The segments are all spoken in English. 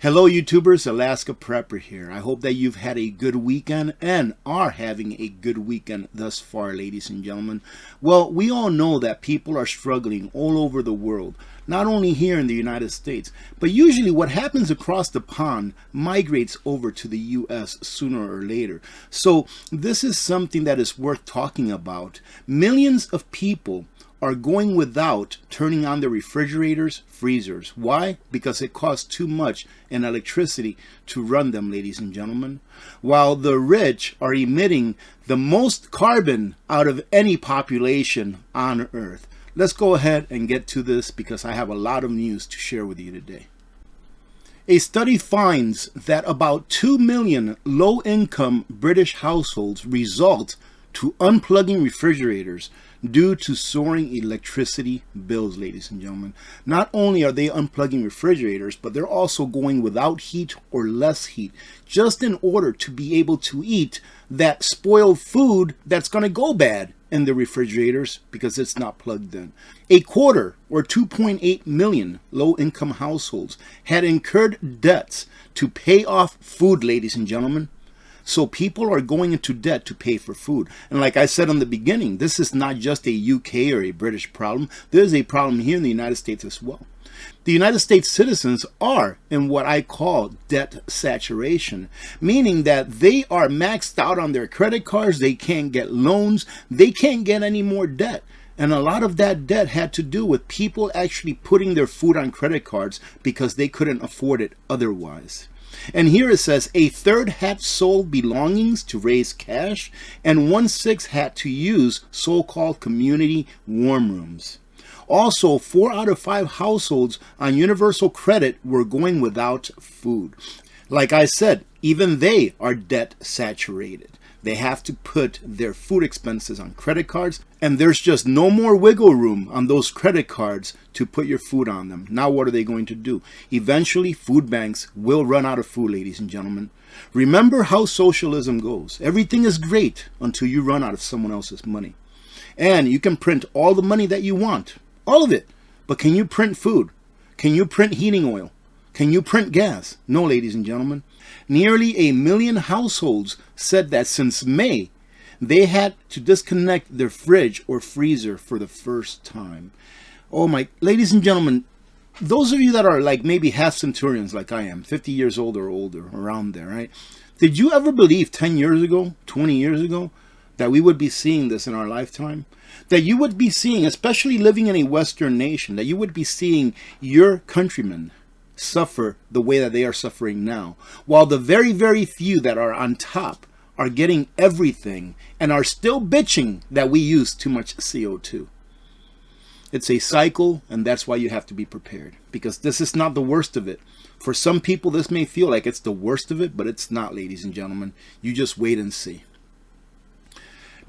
Hello YouTubers, Alaska Prepper here. I hope that you've had a good weekend and are having a good weekend thus far, ladies and gentlemen. Well, we all know that people are struggling all over the world, not only here in the United States, but usually what happens across the pond migrates over to the US sooner or later. So this is something that is worth talking about. Millions of people are going without turning on their refrigerators, freezers. Why? Because it costs too much in electricity to run them, ladies and gentlemen. While the rich are emitting the most carbon out of any population on Earth. Let's go ahead and get to this because I have a lot of news to share with you today. A study finds that about 2 million low-income British households result to unplugging refrigerators due to soaring electricity bills, ladies and gentlemen. Not only are they unplugging refrigerators, but they're also going without heat or less heat, just in order to be able to eat that spoiled food that's going to go bad in the refrigerators because it's not plugged in. A quarter, or 2.8 million low-income households had incurred debts to pay off food, ladies and gentlemen. So people are going into debt to pay for food. And like I said in the beginning, this is not just a UK or a British problem. There's a problem here in the United States as well. The United States citizens are in what I call debt saturation, meaning that they are maxed out on their credit cards. They can't get loans. They can't get any more debt. And a lot of that debt had to do with people actually putting their food on credit cards because they couldn't afford it otherwise. And here it says a third had sold belongings to raise cash, and 1/6 had to use so-called community warm rooms. Also, 4 out of 5 households on universal credit were going without food. Like I said, even they are debt saturated. They have to put their food expenses on credit cards, and there's just no more wiggle room on those credit cards to put your food on them. Now what are they going to do? Eventually, food banks will run out of food, ladies and gentlemen. Remember how socialism goes. Everything is great until you run out of someone else's money. And you can print all the money that you want, all of it. But can you print food? Can you print heating oil? Can you print gas? No, ladies and gentlemen. Nearly 1 million households said that since May, they had to disconnect their fridge or freezer for the first time. Oh my, ladies and gentlemen, those of you that are like maybe half centurions like I am, 50 years old or older, around there, right? Did you ever believe 10 years ago, 20 years ago, that we would be seeing this in our lifetime? That you would be seeing, especially living in a Western nation, that you would be seeing your countrymen suffer the way that they are suffering now, while the very, very few that are on top are getting everything and are still bitching that we use too much CO2. It's a cycle, and that's why you have to be prepared, because this is not the worst of it. For some people, this may feel like it's the worst of it, but it's not, ladies and gentlemen. You just wait and see.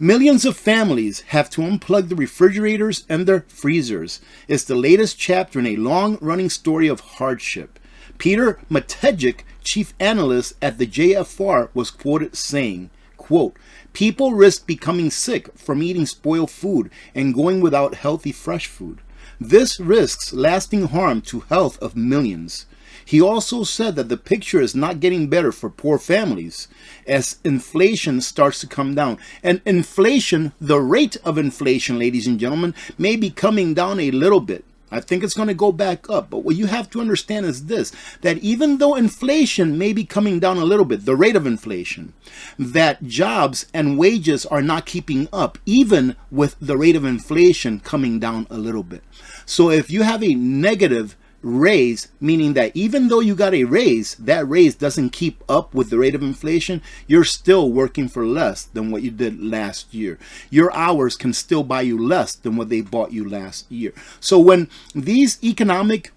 Millions of families have to unplug the refrigerators and their freezers. It's the latest chapter in a long-running story of hardship. Peter Matejic, chief analyst at the JFR, was quoted saying, quote, "People risk becoming sick from eating spoiled food and going without healthy fresh food. This risks lasting harm to health of millions." He also said that the picture is not getting better for poor families as inflation starts to come down. And inflation, the rate of inflation, ladies and gentlemen, may be coming down a little bit. I think it's going to go back up. But what you have to understand is this, that even though inflation may be coming down a little bit, the rate of inflation, that jobs and wages are not keeping up, even with the rate of inflation coming down a little bit. So if you have a negative raise, meaning that even though you got a raise, that raise doesn't keep up with the rate of inflation, you're still working for less than what you did last year. Your hours can still buy you less than what they bought you last year. So when these economic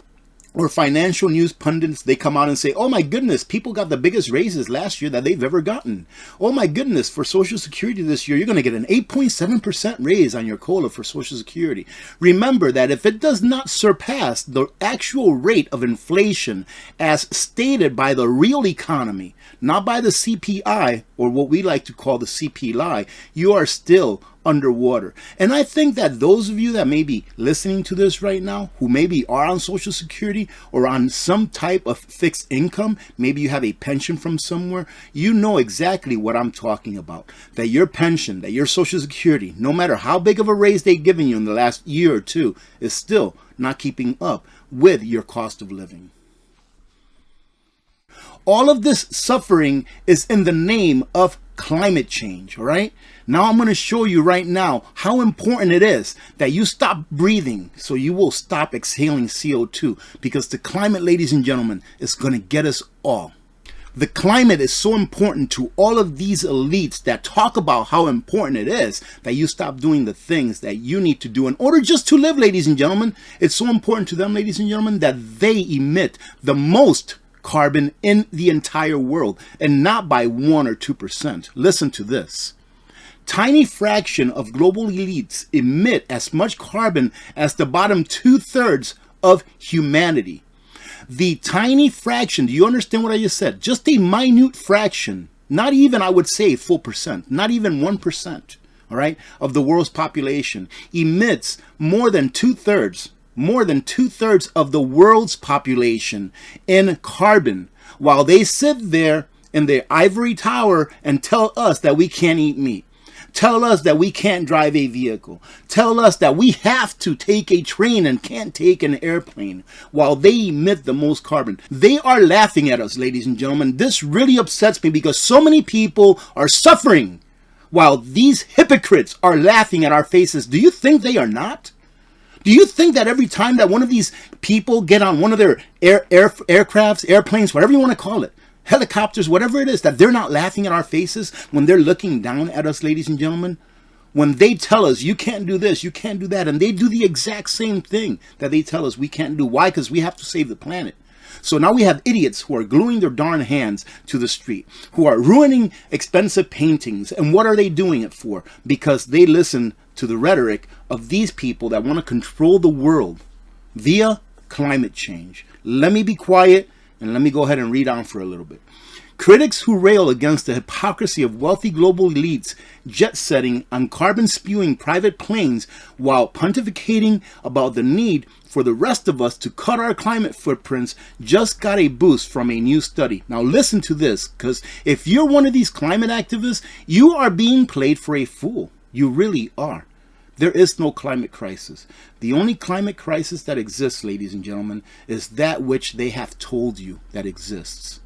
or financial news pundits, they come out and say, oh my goodness, people got the biggest raises last year that they've ever gotten. Oh my goodness, for Social Security this year, you're going to get an 8.7% raise on your COLA for Social Security. Remember that if it does not surpass the actual rate of inflation as stated by the real economy, not by the CPI or what we like to call the CPI, you are still underwater. And I think that those of you that may be listening to this right now, who maybe are on Social Security or on some type of fixed income, maybe you have a pension from somewhere, you know exactly what I'm talking about. That your pension, that your Social Security, no matter how big of a raise they've given you in the last year or two, is still not keeping up with your cost of living. All of this suffering is in the name of climate change, all right? Now I'm going to show you right now how important it is that you stop breathing so you will stop exhaling CO2, because the climate, ladies and gentlemen, is going to get us all. The climate is so important to all of these elites that talk about how important it is that you stop doing the things that you need to do in order just to live, ladies and gentlemen. It's so important to them, ladies and gentlemen, that they emit the most carbon in the entire world, and not by 1 or 2%. Listen to this. Tiny fraction of global elites emit as much carbon as the bottom 2/3 of humanity. The tiny fraction, do you understand what I just said? Just a minute fraction, not even, I would say, full percent, not even 1%, all right, of the world's population emits more than 2/3 of the world's population in carbon, while they sit there in their ivory tower and tell us that we can't eat meat, tell us that we can't drive a vehicle, tell us that we have to take a train and can't take an airplane, while they emit the most carbon. They are laughing at us, ladies and gentlemen. This really upsets me because so many people are suffering while these hypocrites are laughing at our faces. Do you think they are not? Do you think that every time that one of these people get on one of their aircrafts, airplanes, whatever you want to call it, helicopters, whatever it is, that they're not laughing at our faces when they're looking down at us, ladies and gentlemen? When they tell us, you can't do this, you can't do that, and they do the exact same thing that they tell us we can't do. Why? Because we have to save the planet. So now we have idiots who are gluing their darn hands to the street, who are ruining expensive paintings. And what are they doing it for? Because they listen to the rhetoric of these people that want to control the world via climate change. Let me be quiet and let me go ahead and read on for a little bit. Critics who rail against the hypocrisy of wealthy global elites jet-setting on carbon-spewing private planes while pontificating about the need for the rest of us to cut our climate footprints just got a boost from a new study. Now listen to this, because if you're one of these climate activists, you are being played for a fool. You really are. There is no climate crisis. The only climate crisis that exists, ladies and gentlemen, is that which they have told you that exists.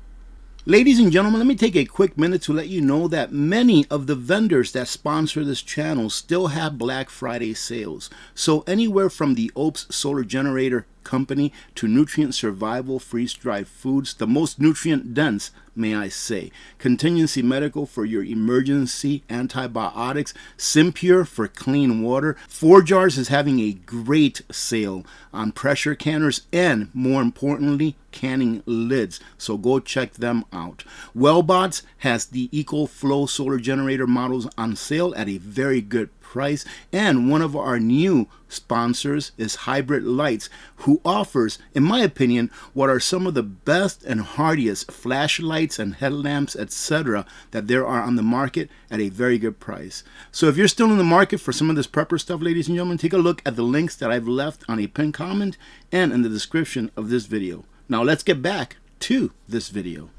Ladies and gentlemen, let me take a quick minute to let you know that many of the vendors that sponsor this channel still have Black Friday sales. So anywhere from the OPS solar generator company to Nutrient Survival freeze-dried foods, the most nutrient dense, may I say, Contingency Medical for your emergency antibiotics, Simpure for clean water. 4 Jars is having a great sale on pressure canners and, more importantly, canning lids. So go check them out. Wellbots has the EcoFlow solar generator models on sale at a very good price, and one of our new sponsors is Hybrid Lights, who offers, in my opinion, what are some of the best and hardiest flashlights and headlamps, etc., that there are on the market at a very good price. So if you're still in the market for some of this prepper stuff, ladies and gentlemen, take a look at the links that I've left on a pinned comment and in the description of this video. Now let's get back to this video.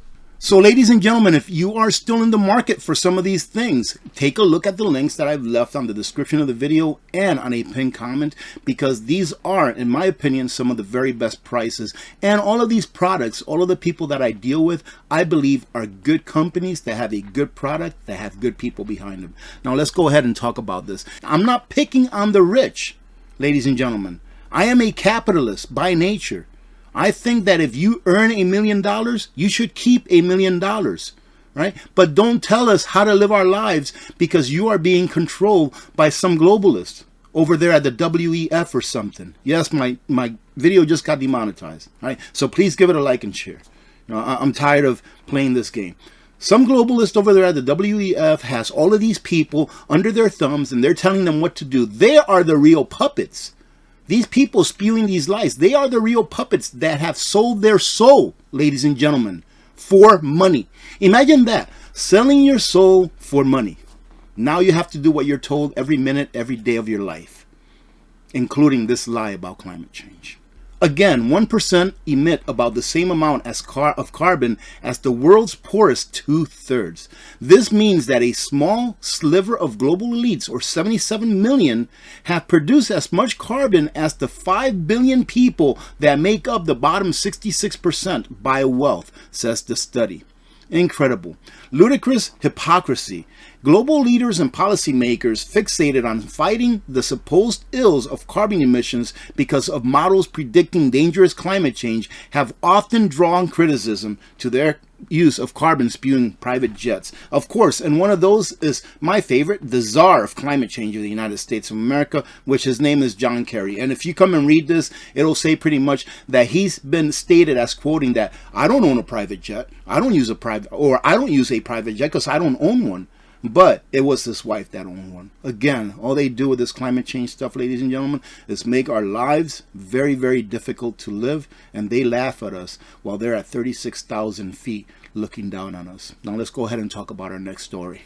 So ladies and gentlemen, if you are still in the market for some of these things, take a look at the links that I've left on the description of the video and on a pinned comment, because these are, in my opinion, some of the very best prices. And all of these products, all of the people that I deal with, I believe are good companies that have a good product, that have good people behind them. Now let's go ahead and talk about this. I'm not picking on the rich, ladies and gentlemen. I am a capitalist by nature. I think that if you earn $1 million, you should keep $1 million, right? But don't tell us how to live our lives, because you are being controlled by some globalist over there at the WEF or something. Yes, my video just got demonetized, right? So please give it a like and share. You know, I'm tired of playing this game. Some globalist over there at the WEF has all of these people under their thumbs, and they're telling them what to do. They are the real puppets. These people spewing these lies, they are the real puppets that have sold their soul, ladies and gentlemen, for money. Imagine that, selling your soul for money. Now you have to do what you're told every minute, every day of your life, including this lie about climate change. Again, 1% emit about the same amount of carbon as the world's poorest 2/3. This means that a small sliver of global elites, or 77 million, have produced as much carbon as the 5 billion people that make up the bottom 66% by wealth, says the study. Incredible. Ludicrous hypocrisy. Global leaders and policymakers fixated on fighting the supposed ills of carbon emissions because of models predicting dangerous climate change have often drawn criticism to their use of carbon spewing private jets. Of course, and one of those is my favorite, the czar of climate change of the United States of America, which his name is John Kerry. And if you come and read this, it'll say pretty much that he's been stated as quoting that I don't own a private jet. I don't use a private jet because I don't own one. But it was his wife that owned one. Again, all they do with this climate change stuff, ladies and gentlemen, is make our lives very, very difficult to live. And they laugh at us while they're at 36,000 feet looking down on us. Now let's go ahead and talk about our next story.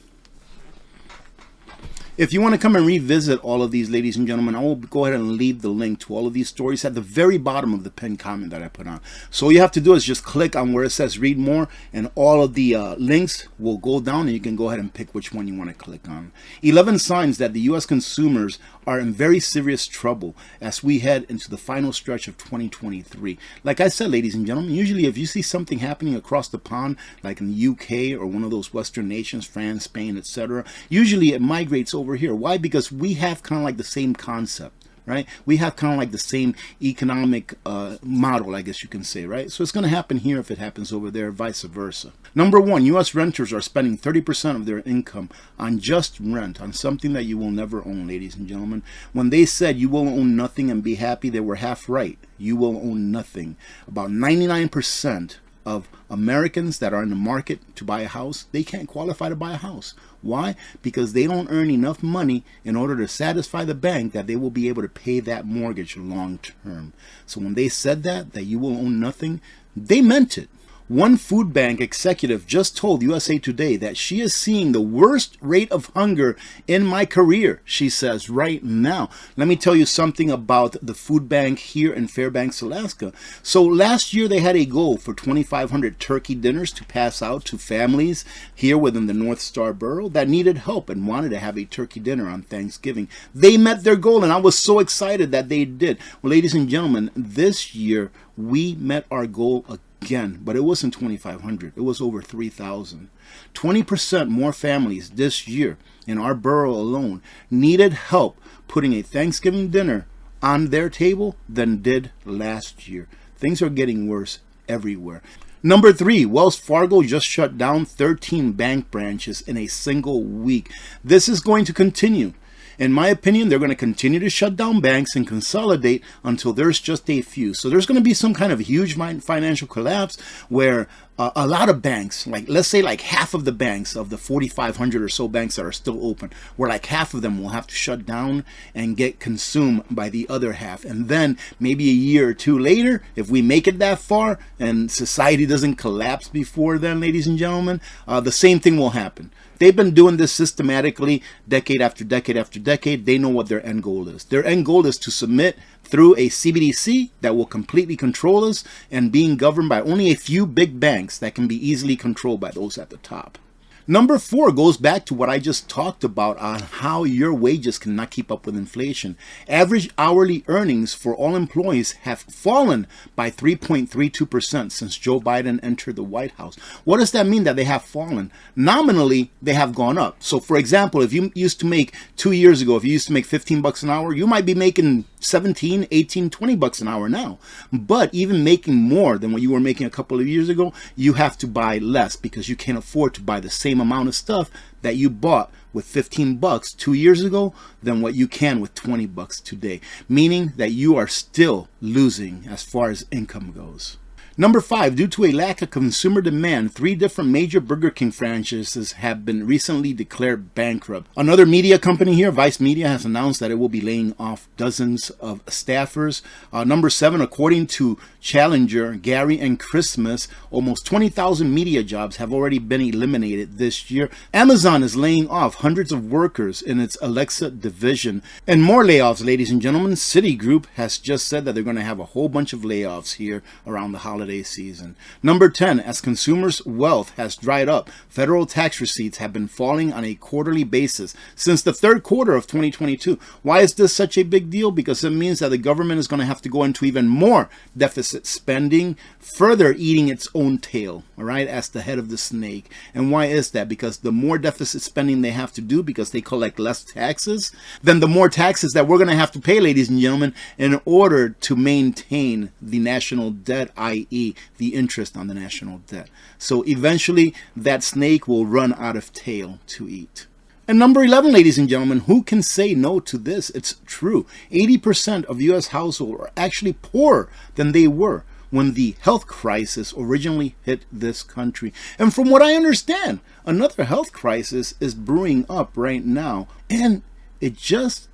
If you want to come and revisit all of these, ladies and gentlemen, I will go ahead and leave the link to all of these stories at the very bottom of the pinned comment that I put on. So all you have to do is just click on where it says read more, and all of the links will go down, and you can go ahead and pick which one you want to click on. 11 signs that the U.S. consumers are in very serious trouble as we head into the final stretch of 2023. Like I said, ladies and gentlemen, usually if you see something happening across the pond, like in the UK or one of those Western nations, France, Spain, etc., usually it migrates over here. Why? Because we have kind of like the same concept. Right? We have kind of like the same economic model, I guess you can say, right? So it's going to happen here if it happens over there, vice versa. Number one, U.S. renters are spending 30% of their income on just rent, on something that you will never own, ladies and gentlemen. When they said you will own nothing and be happy, they were half right. You will own nothing. About 99% of Americans that are in the market to buy a house, they can't qualify to buy a house. Why? Because they don't earn enough money in order to satisfy the bank that they will be able to pay that mortgage long term. So when they said that you will own nothing, they meant it. One food bank executive just told USA Today that she is seeing the worst rate of hunger in my career, she says, right now. Let me tell you something about the food bank here in Fairbanks, Alaska. So last year they had a goal for 2,500 turkey dinners to pass out to families here within the North Star Borough that needed help and wanted to have a turkey dinner on Thanksgiving. They met their goal, and I was so excited that they did. Well, ladies and gentlemen, this year we met our goal again, but it wasn't 2,500. It was over 3,000. 20% more families this year in our borough alone needed help putting a Thanksgiving dinner on their table than did last year. Things are getting worse everywhere. Number three, Wells Fargo just shut down 13 bank branches in a single week. This is going to continue. In my opinion, they're going to continue to shut down banks and consolidate until there's just a few. So there's going to be some kind of huge financial collapse where a lot of banks, like let's say like half of the banks of the 4,500 or so banks that are still open, where like half of them will have to shut down and get consumed by the other half. And then maybe a year or two later, if we make it that far and society doesn't collapse before then, ladies and gentlemen, the same thing will happen. They've been doing this systematically decade after decade after decade. They know what their end goal is. Their end goal is to submit through a CBDC that will completely control us and being governed by only a few big banks that can be easily controlled by those at the top. Number four goes back to what I just talked about on how your wages cannot keep up with inflation. Average hourly earnings for all employees have fallen by 3.32% since Joe Biden entered the White House. What does that mean that they have fallen? Nominally, they have gone up. So for example, if you used to make 2 years ago, if you used to make 15 bucks an hour, you might be making 17, 18, 20 bucks an hour now. But even making more than what you were making a couple of years ago, you have to buy less because you can't afford to buy the same amount of stuff that you bought with 15 bucks 2 years ago than what you can with 20 bucks today. Meaning that you are still losing as far as income goes. Number 5, due to a lack of consumer demand, 3 different major Burger King franchises have been recently declared bankrupt. Another media company here, Vice Media, has announced that it will be laying off dozens of staffers. Number 7, according to Challenger, Gary and Christmas, almost 20,000 media jobs have already been eliminated this year. Amazon is laying off hundreds of workers in its Alexa division. And more layoffs, ladies and gentlemen. Citigroup has just said that they're going to have a whole bunch of layoffs here around the holiday season. Number 10, as consumers' wealth has dried up, federal tax receipts have been falling on a quarterly basis since the third quarter of 2022. Why is this such a big deal? Because it means that the government is going to have to go into even more deficit spending, further eating its own tail, all right, as the head of the snake. And why is that? Because the more deficit spending they have to do, because they collect less taxes, then the more taxes that we're going to have to pay, ladies and gentlemen, in order to maintain the national debt, i.e. the interest on the national debt. So eventually that snake will run out of tail to eat. And number 11, ladies and gentlemen, who can say no to this? It's true. 80% of U.S. households are actually poorer than they were when the health crisis originally hit this country. And from what I understand, another health crisis is brewing up right now. And it just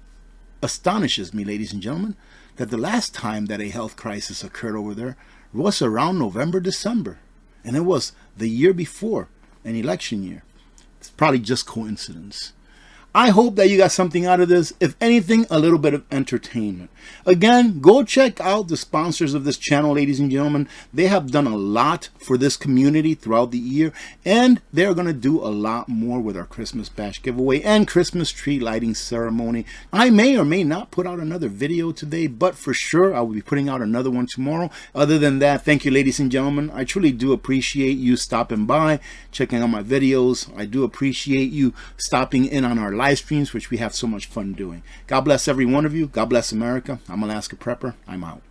astonishes me, ladies and gentlemen, that the last time that a health crisis occurred over there was around November, December. And it was the year before an election year. It's probably just coincidence. I hope that you got something out of this. If anything, a little bit of entertainment. Again, go check out the sponsors of this channel, ladies and gentlemen. They have done a lot for this community throughout the year, and they're going to do a lot more with our Christmas bash giveaway and Christmas tree lighting ceremony. I may or may not put out another video today, but for sure I will be putting out another one tomorrow. Other than that, thank you, ladies and gentlemen. I truly do appreciate you stopping by, checking out my videos. I do appreciate you stopping in on our live streams, which we have so much fun doing. God bless every one of you. God bless America. I'm Alaska Prepper. I'm out.